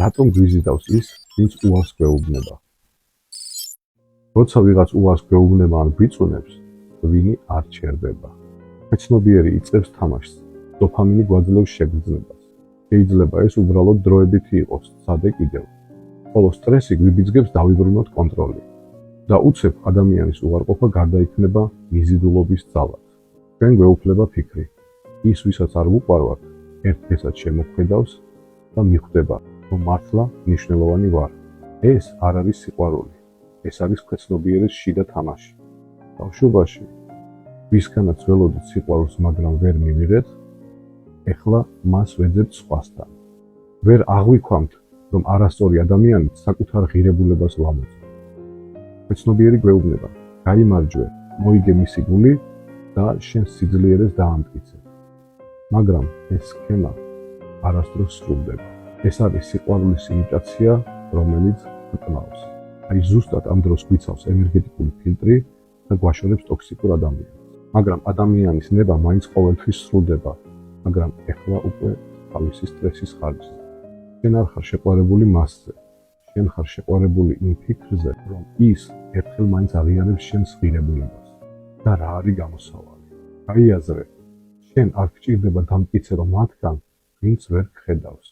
რატომ გვიზიდავს ის, ვინც უარს გვეუბნება? როცა ვიღაც უარს გვეუბნება ან გვიწუნებს, ვინი არ ჩერდება. მეცნობიერი იწყებს თამაშს, დოფამინი გვაძლევს შეგრძნებას. შეიძლება ეს უბრალოდ დროებითი იყოს, სცადე კიდევ. ხოლო სტრესი გვიბიძგებს დავიბრუნოთ კონტროლი. და უცებ ადამიანის უარყოფა გარდაიქმნება მიზიდულობის ძალად. ჩვენ გვეუფლება ფიქრი. ის, ვისაც არ ვუყვარვართ, ერთ დღესაც შემოქმედავს და მიხვდება, რომ მართლა მნიშვნელოვანი ვარ. ეს არ არის სიყვარული. ეს არის ქვეცნობიერის შიდა თამაში. ბავშვობაში ვისგანაც ველოდით სიყვარულს, მაგრამ ვერ მივიღეთ, ეხლა მას ვეძებთ სხვასთან. ვერ აღვიქვამთ, რომ არასწორი ადამიანით საკუთარ ღირებულებას ვამოწმ. ქვეცნობიერი გვეუბნება, გაიმარჯვე, მოიგე მისი გული და შენ სიძლიერეს დაამტკიცე. მაგრამ ეს სქემა არასდროს სრულდება. ეს არის სიყვარულის იმიტაცია, რომელიც გკლავს. აი ზუსტად ამ დროს გვიცავს ენერგეტიკული ფილტრი და გვაშორებს ტოქსიკურ ადამიანს. მაგრამ ადამიანის ნება მაინც ყოველთვის სრულდება, მაგრამ ეხლა უკვე თავისი სტრესის ხარჯზე. შენ არ ხარ შეყვარებული მასზე, შენ ხარ შეყვარებული იმ ფიქრზე, რომ ის ერთხელ მაინც აღიარებს შენს ღირებულებას. და რა არის გამოსავალი? გაიაზრე, შენ არ გჭირდება დამტკიცე, რომ მათგან ვინც ვერ გხედავს.